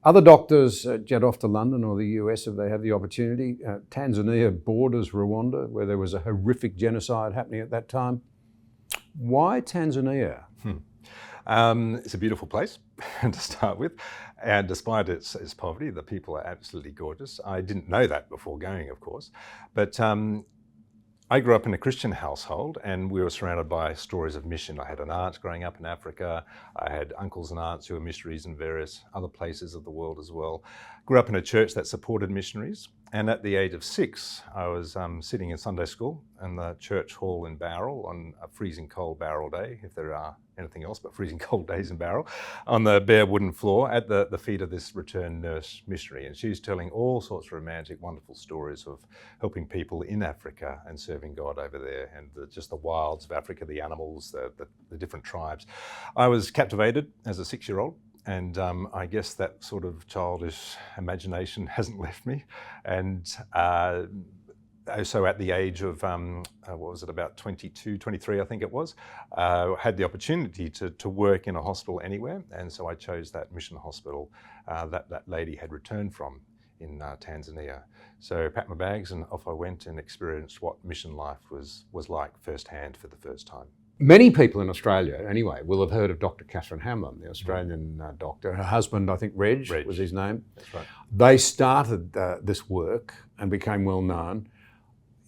Other doctors jet off to London or the US if they have the opportunity. Tanzania borders Rwanda, where there was a horrific genocide happening at that time. Why Tanzania? It's a beautiful place to start with, and despite its poverty, the people are absolutely gorgeous. I didn't know that before going, of course, but I grew up in a Christian household, and we were surrounded by stories of mission. I had an aunt growing up in Africa. I had uncles and aunts who were missionaries in various other places of the world as well. Grew up in a church that supported missionaries. And at the age of 6, I was sitting in Sunday school in the church hall in Bowral on a freezing cold Bowral day, if there are anything else but freezing cold days in Bowral, on the bare wooden floor at the feet of this returned nurse missionary. And she was telling all sorts of romantic, wonderful stories of helping people in Africa and serving God over there, and just the wilds of Africa, the animals, the different tribes. I was captivated as a 6-year-old. And I guess that sort of childish imagination hasn't left me. And so at the age of, what was it, about 22, 23, I think it was, had the opportunity to work in a hospital anywhere. And so I chose that mission hospital that lady had returned from in Tanzania. So packed my bags and off I went and experienced what mission life was like firsthand for the first time. Many people in Australia, anyway, will have heard of Dr. Catherine Hamlin, the Australian doctor. Her husband, I think, Reg was his name. That's right. They started this work and became well known.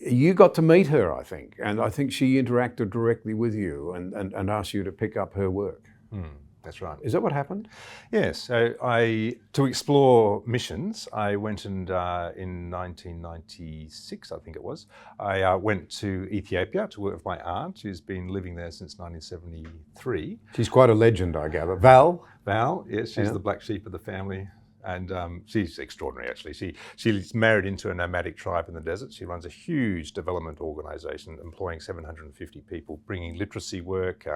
You got to meet her, I think, and I think she interacted directly with you and asked you to pick up her work. That's right. Is that what happened? Yes. So to explore missions, I went and in 1996, I think it was, I went to Ethiopia to work with my aunt, who's been living there since 1973. She's quite a legend, I gather. Val, yes, she's the black sheep of the family. And she's extraordinary, actually. She's married into a nomadic tribe in the desert. She runs a huge development organisation employing 750 people, bringing literacy work.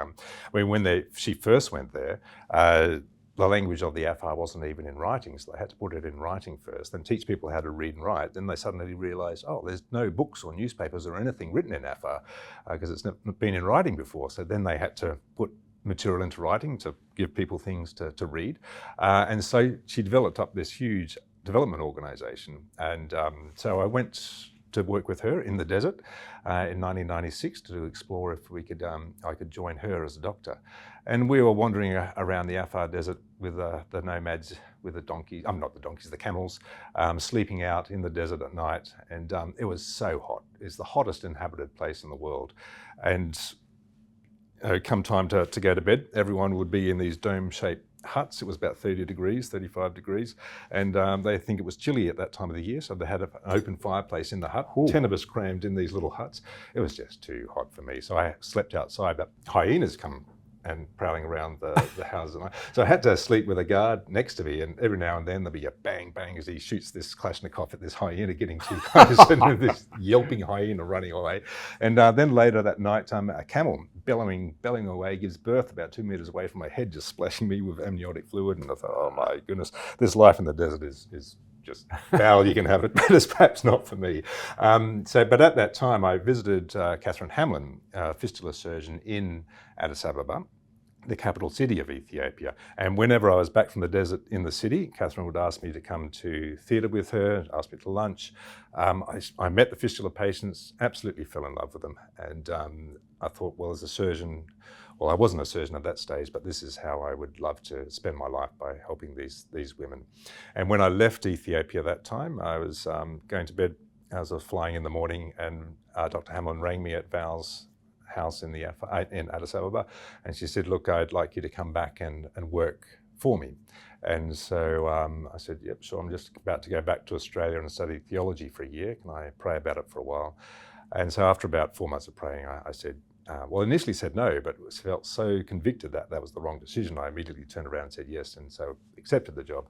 When she first went there, the language of the Afar wasn't even in writing, so they had to put it in writing first, then teach people how to read and write. Then they suddenly realised, there's no books or newspapers or anything written in Afar because it's never been in writing before. So then they had to put material into writing to give people things to read. And so she developed up this huge development organisation. And so I went to work with her in the desert in 1996 to explore if I could join her as a doctor. And we were wandering around the Afar desert with the nomads, with the donkeys, the camels, sleeping out in the desert at night. And it was so hot. It's the hottest inhabited place in the world. And come time to go to bed, everyone would be in these dome-shaped huts. It was about 30 degrees, 35 degrees, and they think it was chilly at that time of the year, so they had an open fireplace in the hut. Ooh. 10 of us crammed in these little huts. It was just too hot for me, so I slept outside, but hyenas come and prowling around the houses. So I had to sleep with a guard next to me, and every now and then there'll be a bang, bang as he shoots this Kalashnikov at this hyena getting too close, and this yelping hyena running away. And then later that night, a camel bellowing away gives birth about 2 meters away from my head, just splashing me with amniotic fluid. And I thought, oh my goodness, this life in the desert is just foul. You can have it, but it's perhaps not for me. But at that time, I visited Catherine Hamlin, a fistula surgeon in Addis Ababa, the capital city of Ethiopia. And whenever I was back from the desert in the city, Catherine would ask me to come to theatre with her, ask me to lunch. I met the fistula patients, absolutely fell in love with them. And I thought, well, as a surgeon, I wasn't a surgeon at that stage, but this is how I would love to spend my life, by helping these women. And when I left Ethiopia that time, I was going to bed as I was flying in the morning, and Dr. Hamlin rang me at Val's house in Addis Ababa, and she said, look, I'd like you to come back and work for me. And so I said, yep, sure, I'm just about to go back to Australia and study theology for a year. Can I pray about it for a while? And so after about 4 months of praying, I said, initially said no, but felt so convicted that that was the wrong decision. I immediately turned around and said yes, and so accepted the job.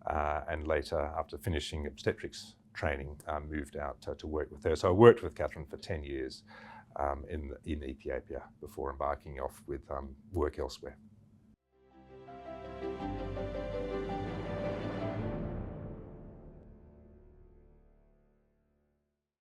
And later, after finishing obstetrics training, moved out to work with her. So I worked with Catherine for 10 years in Ethiopia before embarking off with work elsewhere.